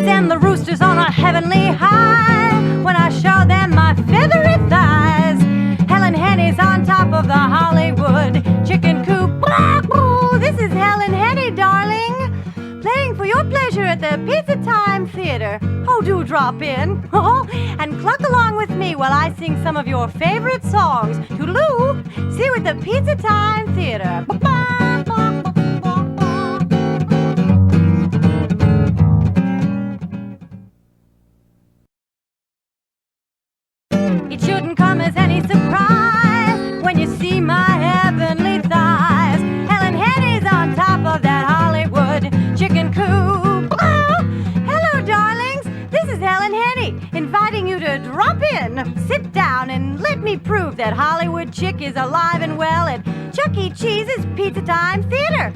Send the roosters on a heavenly high when I show them my feathery thighs. Helen Henny's on top of the Hollywood chicken coop. This is Helen Henny, darling, playing for your pleasure at the Pizza Time Theater. Oh, do drop in and cluck along with me while I sing some of your favorite songs. Toodaloo! See you at the Pizza Time Theater. It shouldn't come as any surprise when you see my heavenly thighs. Helen Henny's on top of that Hollywood chicken coop. Hello, darlings. This is Helen Henny, inviting you to drop in, sit down, and let me prove that Hollywood chick is alive and well at Chuck E. Cheese's Pizza Time Theater.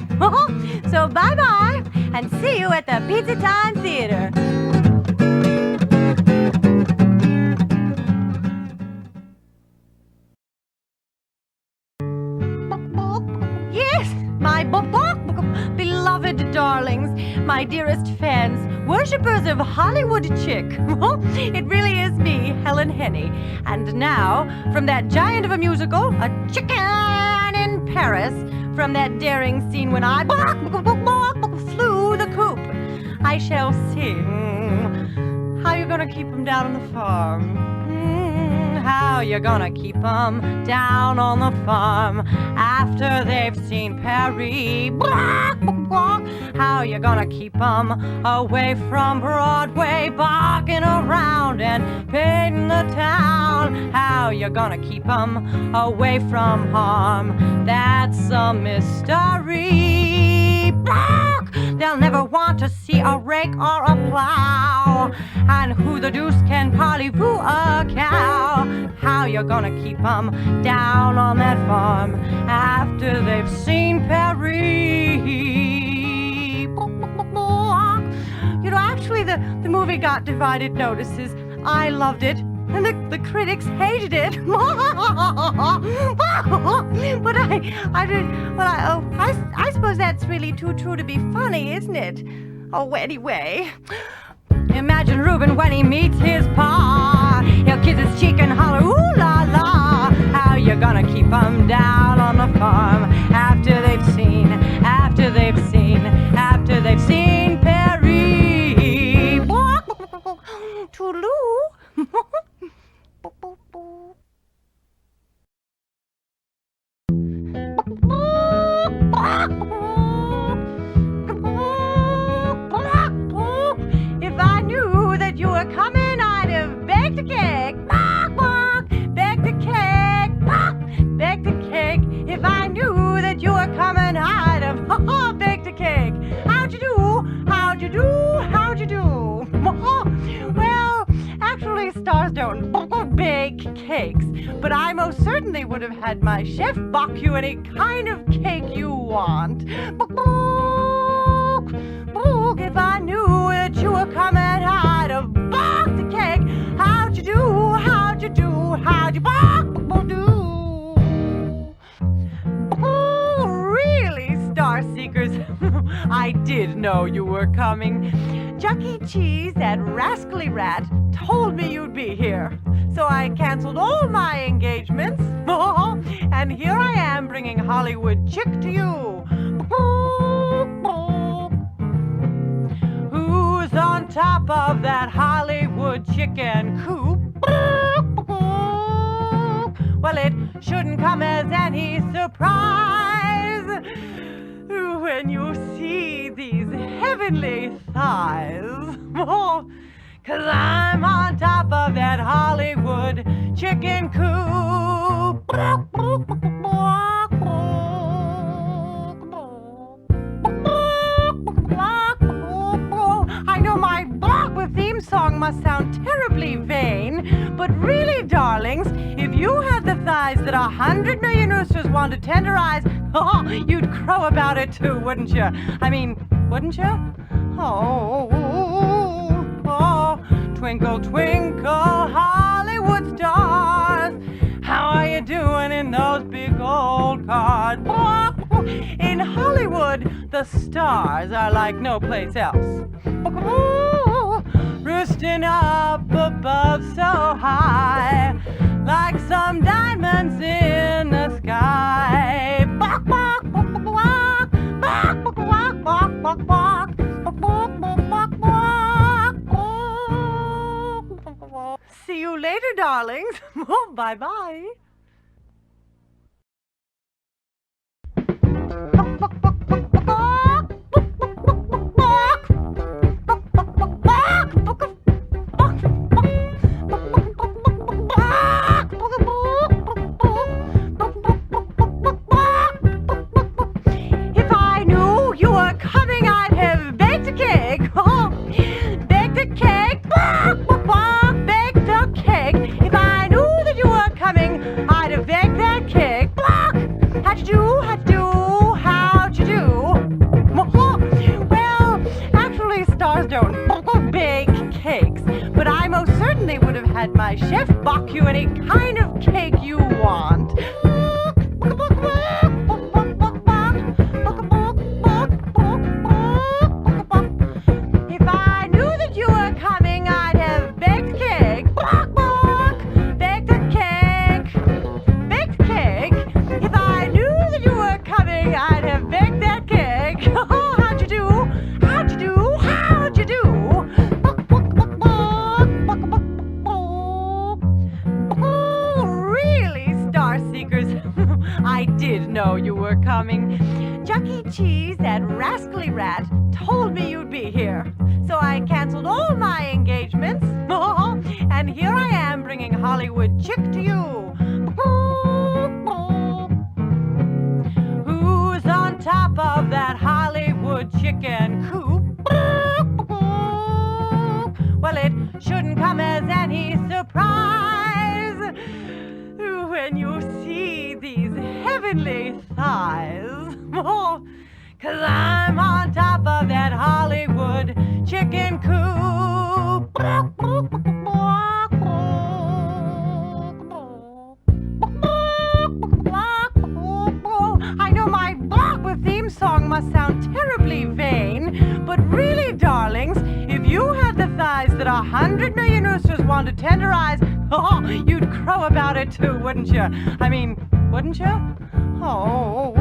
So bye-bye, and see you at the Pizza Time Theater. My beloved darlings, my dearest fans, worshippers of Hollywood chick. It really is me, Helen Henny. And now, from that giant of a musical, A Chicken in Paris, from that daring scene when I flew the coop, I shall sing. How you gonna keep 'em down on the farm? How you gonna keep 'em down on the farm after they've seen Paris? How you gonna keep 'em away from Broadway, barking around and painting the town? How you gonna keep 'em away from harm? That's a mystery. They'll never want to see a rake or a plow. And who the deuce can parley-vous a cow? How you gonna keep 'em down on that farm after they've seen Paris? You know, actually, the movie got divided notices. I loved it, and the critics hated it. But I suppose that's really too true to be funny, isn't it? Oh, anyway. Imagine Reuben when he meets his pa. He'll kiss his cheek and holler, ooh la la. How you gonna keep 'em down on the farm after they've seen Paris? Toodaloo. If I knew that you were coming, I'd have baked a cake. Baked a cake. Baked a cake. If I knew that you were coming, I'd have baked a cake. How'd you do? How'd you do? How'd you do? Well, actually, stars don't bake cakes, but I most certainly would have had my chef bake you any kind of cake you want. If I knew that you were coming, I'd have baked the cake. How'd you do? How'd you do? How'd you do? Really, star seekers? I did know you were coming. Chuck E. Cheese, that rascally rat, told me you'd be here. So I canceled all my engagements. And here I am bringing Hollywood chick to you. Who's on top of that Hollywood chicken coop? Well, it shouldn't come as any surprise when you see these heavenly thighs. 'Cause I'm on top of that Hollywood chicken coop. I know my theme song must sound terribly vain, but really, darlings, if you had the thighs that 100 million roosters want to tenderize, you'd crow about it too, wouldn't you? I mean, wouldn't you? Oh, twinkle, twinkle, Hollywood stars, how are you doing in those big old cars? In Hollywood, the stars are like no place else. roosting up above so high, like some diamonds in the sky. Bok, bok, bok, bok, bok, bok, bok, bok, bok, bok, bok, bok, bok, bok, bok. See you later, darlings. Bye-bye. If I knew you were coming, I'd have baked a cake. Baked a cake. Baked a cake. If I knew that you were coming, I'd have baked that cake. How'd you do? How'd you do? How'd you do? Well, actually, stars don't bake cakes, but I most certainly would have had my chef bake you any kind of cake you want. If I knew that you were coming, I'd have baked cake. Baked a cake. Baked cake. If I knew that you were coming, I'd have baked that cake. Oh, how'd you do? How'd you do? How'd you do? Oh, really, star seekers? I did know you were coming. Chuck E. Cheese, that rascally rat, told me you'd be here. So I canceled all my engagements. And here I am bringing Hollywood Chick to you. Who's on top of that Hollywood chicken coop? Well, it shouldn't come as any surprise when you see these heavenly thighs. 'Cause I'm on top of that Hollywood chicken coop. I know my theme song must sound terribly vain, but really, darlings, if you had the thighs that 100 million roosters want to tenderize, you'd crow about it too, wouldn't you? I mean, wouldn't you? Oh,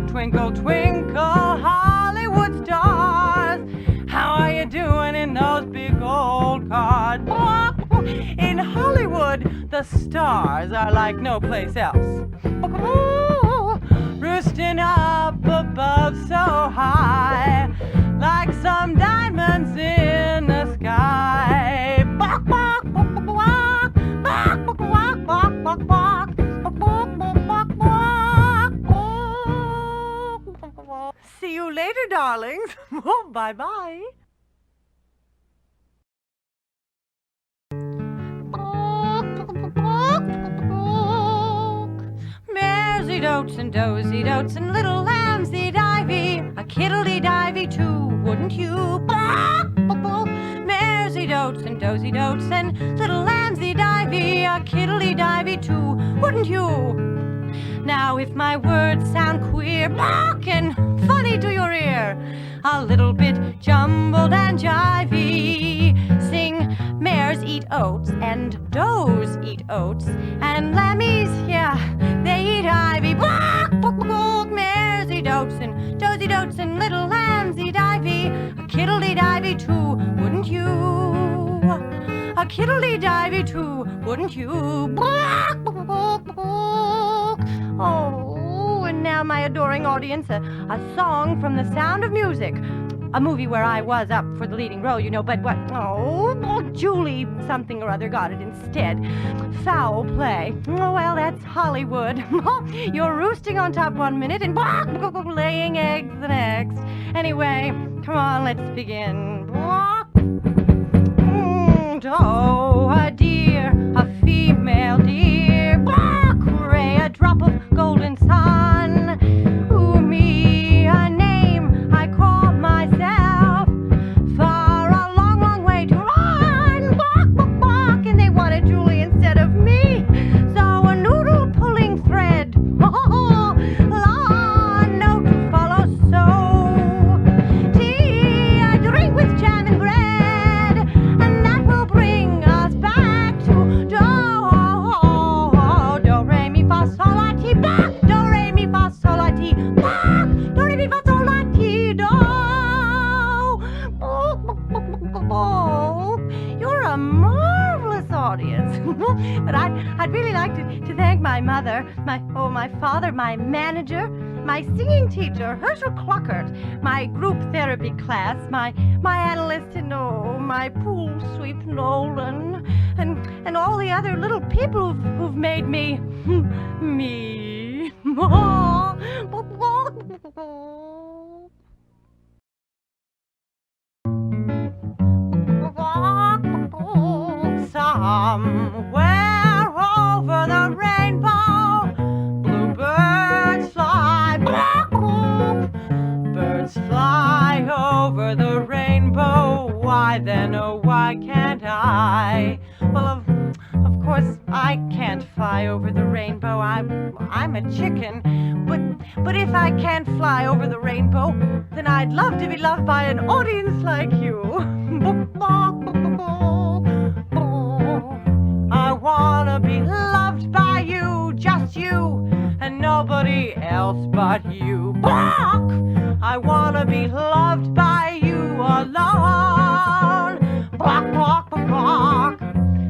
twinkle, twinkle, Hollywood stars, how are you doing in those big old cars? In Hollywood, the stars are like no place else. Roosting up above so high, like some diamonds in the sky. Bok, bok, bok, bok, bok, bok, bok, bok, bok, bok, bok, bok, bok, bok. See you later, darlings. Bye-bye. Mairzy doats and dozy doats and little lambsy divey, a kiddly divey too, wouldn't you? Mairzy doats and dozy doats and little lambsy divey, a kiddly divey too, wouldn't you? Now if my words sound queer, and funny to your ear, a little bit jumbled and jivey, sing mares eat oats and does eat oats, and lammies, yeah, they eat ivy. Mairzy doats and dozy doats and little lambs eat ivy, a kiddly divey too, wouldn't you? A kiddly divey too, wouldn't you? Oh, and now, my adoring audience, a song from The Sound of Music. A movie where I was up for the leading role, you know, but what? Oh, Julie something or other got it instead. Foul play. Oh, well, that's Hollywood. You're roosting on top one minute and laying eggs the next. Anyway, come on, let's begin. Oh, a deer, a female deer, ray, a drop of golden sun. Ooh, me, a name I call myself. For a long, long way to run. And they wanted Julie instead of me. So a noodle pulling thread. Law, note to follow. So tea, a drink with jam and bread. there. My father, my manager, my singing teacher, Herschel Cluckert, my group therapy class, my analyst, and my pool sweep Nolan, and all the other little people who've made me me. Somewhere over the rainbow, bluebirds fly. Birds fly over the rainbow. Why then, oh, why can't I? Well, of course, I can't fly over the rainbow. I'm a chicken. But if I can't fly over the rainbow, then I'd love to be loved by an audience like you. I wanna be loved by you, just you, and nobody else but you. I wanna be loved by you alone.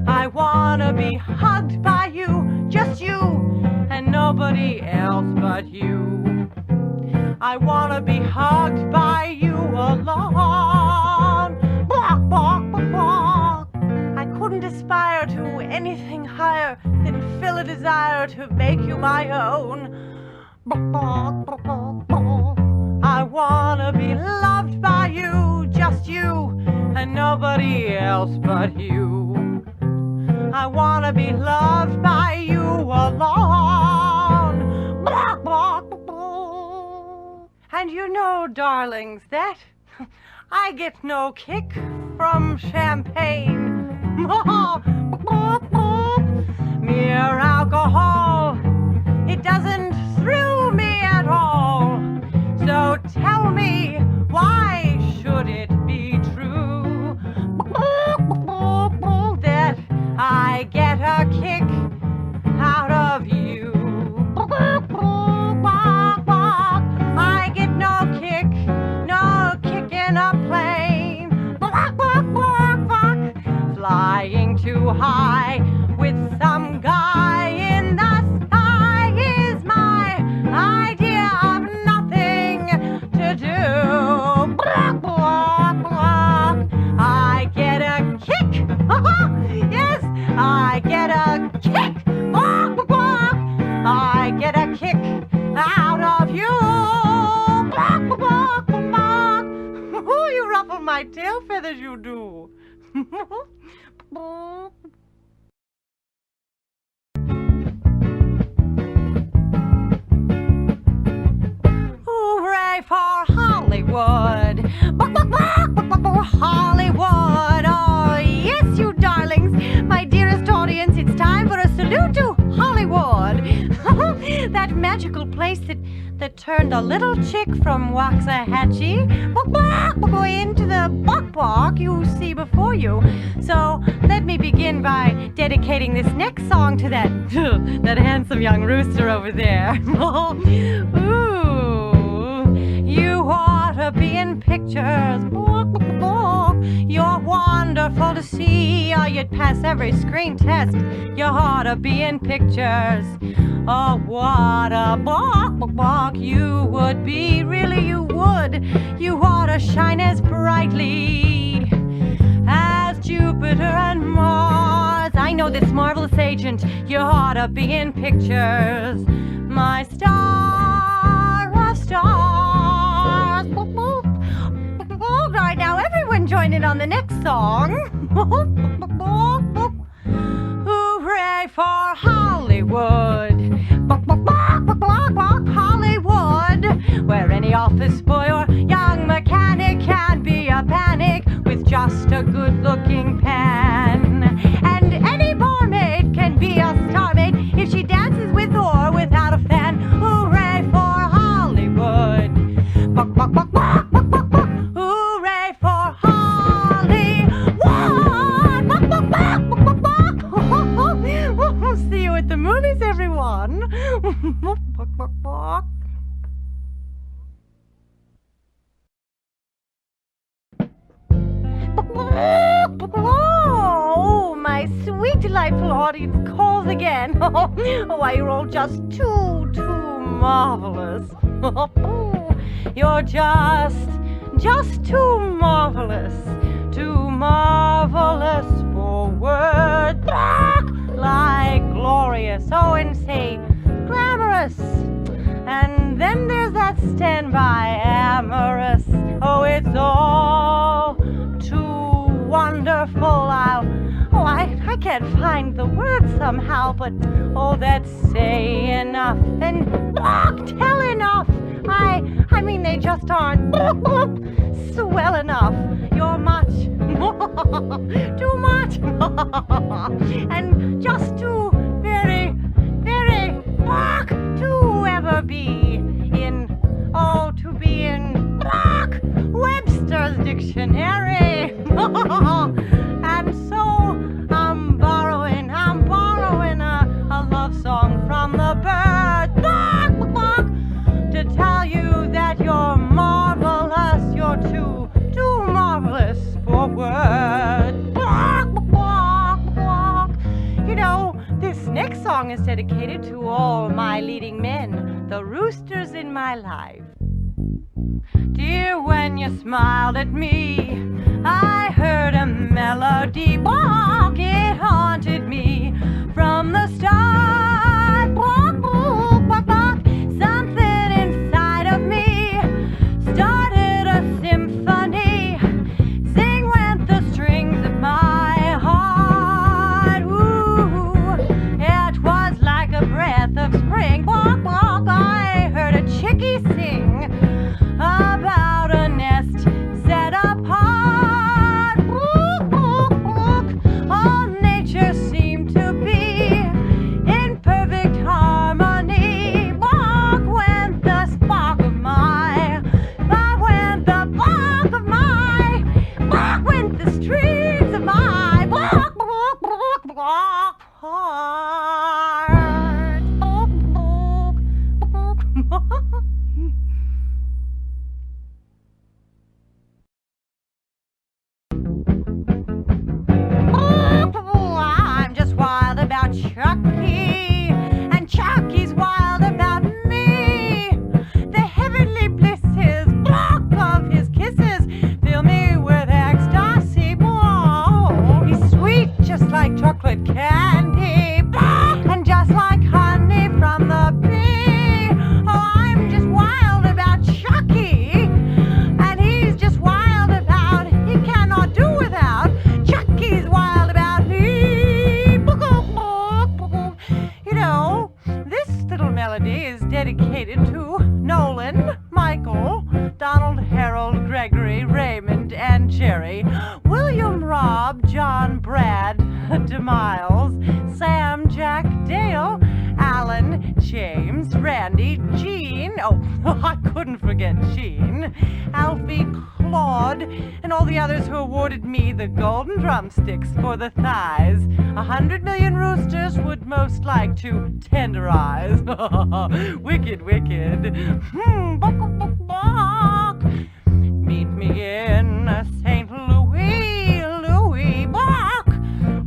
I wanna be hugged by you, just you, and nobody else but you. I wanna be hugged by you alone. I couldn't aspire to anything higher than feel a desire to make you my own. I wanna be loved by you, just you, and nobody else but you. I wanna be loved by you alone. And you know, darlings, that I get no kick from champagne. Mere alcohol, it doesn't thrill me at all. So tell me, why should it be true that I get a kick out of you? I get no kick in a plane. Flying too high with some guy in the sky is my idea of nothing to do. I get a kick. Yes, I get a kick. I get a kick out of you. You ruffle my tail feathers, you do. Hooray for Hollywood! Hollywood! Oh, yes, you darlings, my dearest audience, it's time for a salute to Hollywood! That magical place that turned a little chick from Waxahachie into the bok you see before you. So let me begin by dedicating this next song to that handsome young rooster over there. Ooh, you ought to be in pictures. You're wonderful to see, or you'd pass every screen test. You ought to be in pictures. Oh, what a bok you would be, really you would. You ought to shine as brightly as Jupiter and Mars. I know this marvelous agent. You ought to be in pictures. My star of stars. All right, now everyone join in on the next song. Hooray for Hollywood. Hollywood, where any office boy or young mechanic can be a panic with just a good-looking pen. And any barmaid can be a star maid if she dances with or without a fan. Hooray for Hollywood. Hooray for Hollywood. See you at the movies, everyone. Oh, my sweet, delightful audience calls again. Why, you're all just too marvelous. You're just too marvelous for words. Like glorious, oh, and say glamorous. And then there's that standby amorous. Oh, it's all too wonderful. I can't find the words somehow, but oh, that's say enough and tell enough. I mean, they just aren't swell enough. You're much, too much, and just too very, to ever be in, to be in Webster's dictionary. And so I'm borrowing a love song from the bird to tell you that you're marvelous. You're too marvelous for words. You know, this next song is dedicated to all my leading men, the roosters in my life. Dear, when you smiled at me, I heard a melody. It haunted me from the start. Something inside of me started a symphony. Sing went the strings of my heart. Ooh, it was like a breath of spring. I heard a chickie sing about a nest set apart. All nature seemed to be in perfect harmony. Bark went the spark of my, bark went the bark of my, bark went the strings of my, bark heart. I'm just wild about Chucky, and Chucky's wild about me. The heavenly blisses of his kisses fill me with ecstasy. Oh, he's sweet, just like chocolate candy, and just like honey from the bee. Oh, I'm just wild about Chucky, and he's just wild about, he cannot do without. Chucky's wild about me. You know, this little melody is dedicated to Nolan, Michael, Donald, Harold, Gregory, Raymond, and Jerry, William, Rob, John, Brad, DeMiles, Sam, Jack, Dale, Alan, James, Randy, Jean, oh, I couldn't forget Jean, Alfie, Claude, and all the others who awarded me the golden drumsticks for the thighs 100 million roosters would most like to tenderize. Wicked, wicked. Meet me in St. Louis, Bach,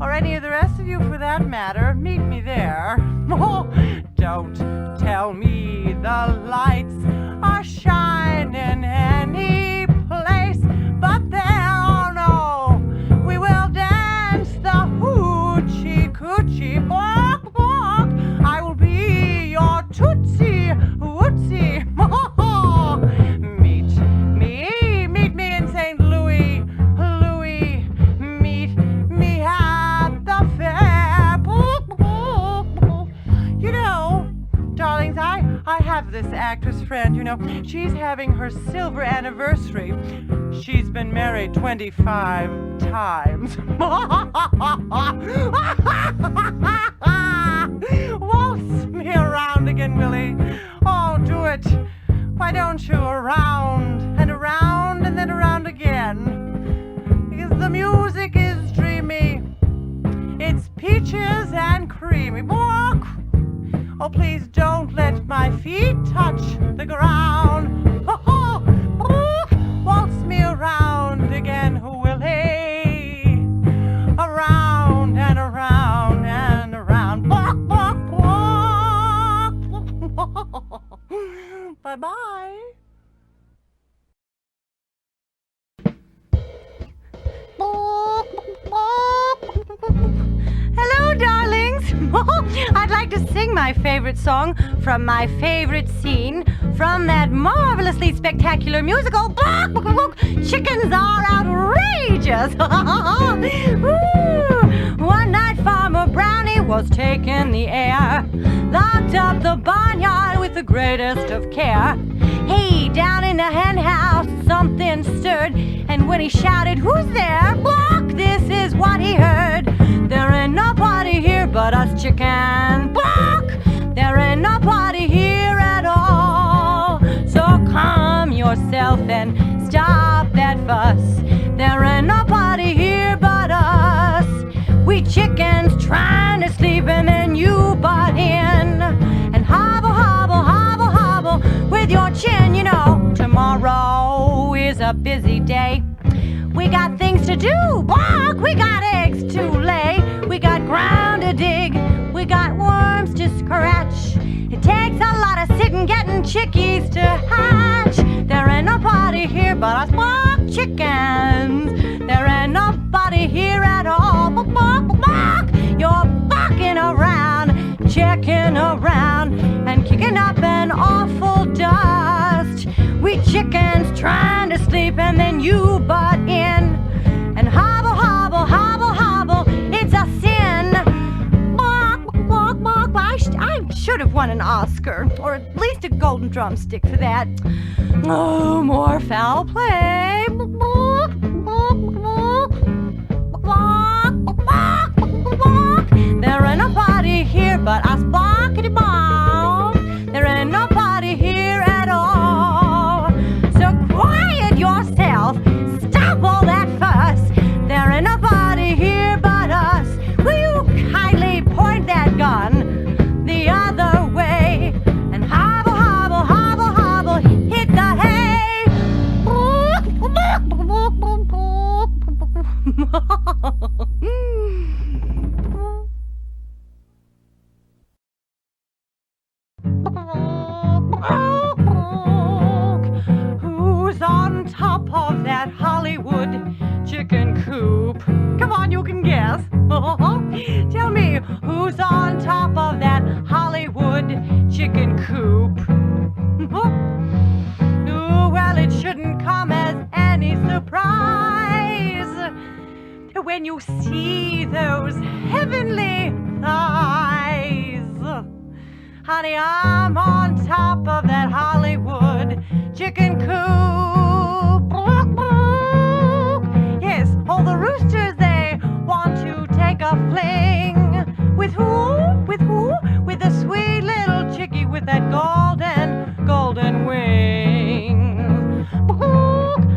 or any of the rest of you for that matter. Meet me there. Don't tell me the lights are shining any place but there. Oh no, we will dance the hoochie coochie bok bok. I will be your tootsie wootsy. Meet me in St. Louis, meet me at the fair. You know, darlings, I have this actress friend, you know, she's having her silver anniversary. She's been married 25 times. Waltz me around again, Willie. Oh, do it. Why don't you around and around and then around again? Because the music is dreamy. It's peaches and creamy. Walk. Oh, please don't let my feet touch the ground. Waltz me around again, Willie. Around and around and around. Walk. I'd like to sing my favorite song from my favorite scene from that marvelously spectacular musical. Chickens are outrageous. One night Farmer Brownie was taking the air, locked up the barnyard with the greatest of care. Hey, down in the hen house something stirred, and when he shouted, "Who's there?" Block, this is what he heard. "There ain't nobody here but us chickens." Block, there ain't nobody here at all. So calm yourself and stop that fuss. There ain't nobody here but us. We chickens trying to sleep and then you butt in and hobble, hobble, hobble, hobble with your chin. You know, tomorrow is a busy day. We got things to do, bark, we got eggs to lay. We got ground to dig, we got worms to scratch. It takes a lot of sitting getting chickies to hatch. There ain't nobody here but us bark chickens. There ain't nobody here at all. Bark, bark, you're barking around, checking around, and kicking up an awful dust. We chickens trying to sleep and then you butt in and hobble, hobble, hobble, hobble. It's a sin. Bark, bark, bark. I should have won an Oscar, or at least a golden drumstick for that. Oh, more foul play. Bark, bark, bark, bark, bark, bark. There ain't nobody here but us barkity bark. There ain't nobody here at all. So quiet yourself. Stop all that fuss. There ain't nobody here but us. Will you kindly point that gun the other way and hobble, hobble, hobble, hobble, hit the hay. Who's on top of that Hollywood chicken coop? Come on, you can guess. Tell me, who's on top of that Hollywood chicken coop? Ooh, well, it shouldn't come as any surprise when you see those heavenly thighs. Honey, I'm on top of that Hollywood chicken coop. Yes, all the roosters, they want to take a fling. With who? With who? With the sweet little chickie with that golden wings.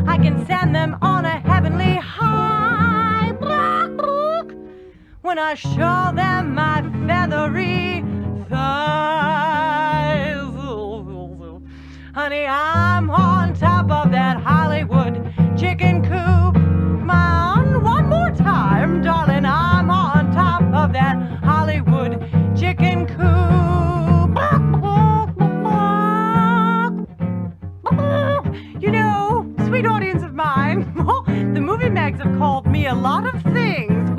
I can send them on a heavenly high. When I show them my feathery thighs. Honey, I'm on top of that Hollywood chicken coop. One more time, darling, I'm on top of that Hollywood chicken coop. You know, sweet audience of mine, the movie mags have called me a lot of things.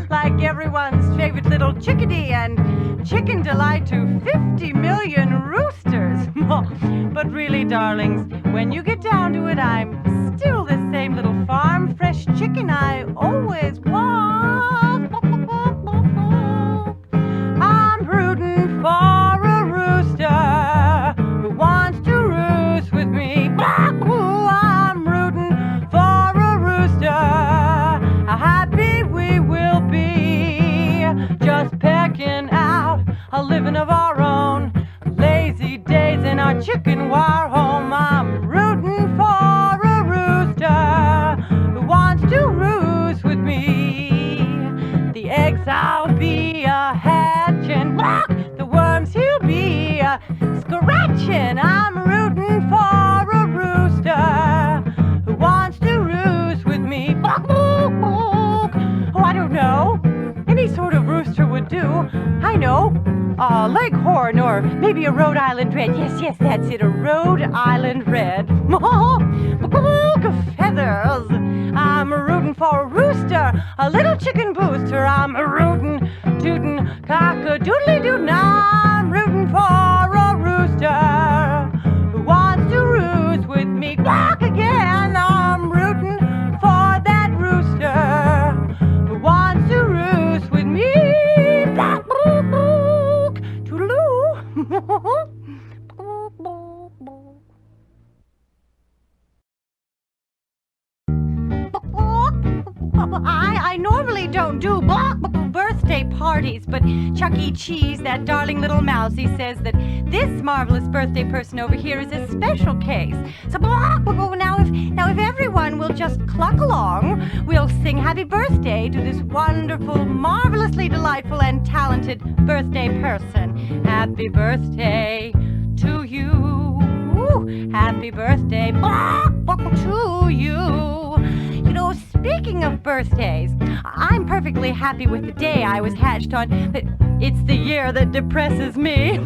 Like everyone's favorite little chickadee and chicken delight to 50 million roosters. But really, darlings, when you get down to it, I'm still the same little farm fresh chicken I always was. I'm rooting for a rooster who wants to roost with me. I'm rooting for a rooster. How happy we will be just pecking out a living of our own. Lazy days in our chicken wire home. I'm rooting for a rooster who wants to roost with me. The eggs I'll be hatching, the worms he'll be scratching. I'm rooting for a rooster who wants to roost with me. Oh, I don't know. Any sort of rooster would do. I know. A leghorn or maybe a Rhode Island Red. Yes, that's it, a Rhode Island Red. Feathers. I'm rooting for a rooster, a little chicken booster. I'm rootin', tootin', I normally don't do birthday parties, but Chuck E. Cheese, that darling little mousey, says that this marvelous birthday person over here is a special case. So now if everyone will just cluck along, we'll sing happy birthday to this wonderful, marvelously delightful and talented birthday person. Happy birthday to you. Happy birthday to you. You know, speaking of birthdays, I'm perfectly happy with the day I was hatched on, but it's the year that depresses me.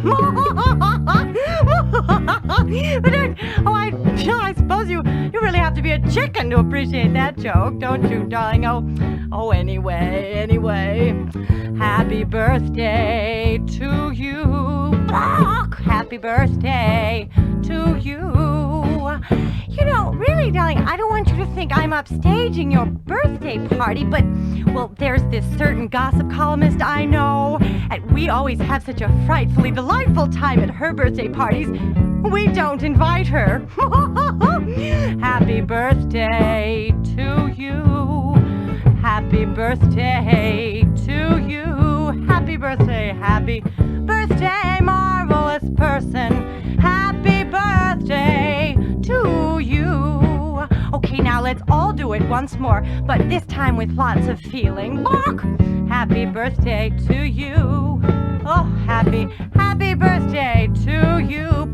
I suppose you really have to be a chicken to appreciate that joke, don't you, darling? Anyway. Happy birthday to you. Happy birthday to you. You know, really, darling, I don't want you to think I'm upstaging your birthday party, but, well, there's this certain gossip columnist I know, and we always have such a frightfully delightful time at her birthday parties. We don't invite her. Happy birthday to you. Happy birthday to you. Happy birthday, marvelous person. Happy birthday to you. Okay, now let's all do it once more, but this time with lots of feeling. Happy birthday to you. Oh, happy birthday to you.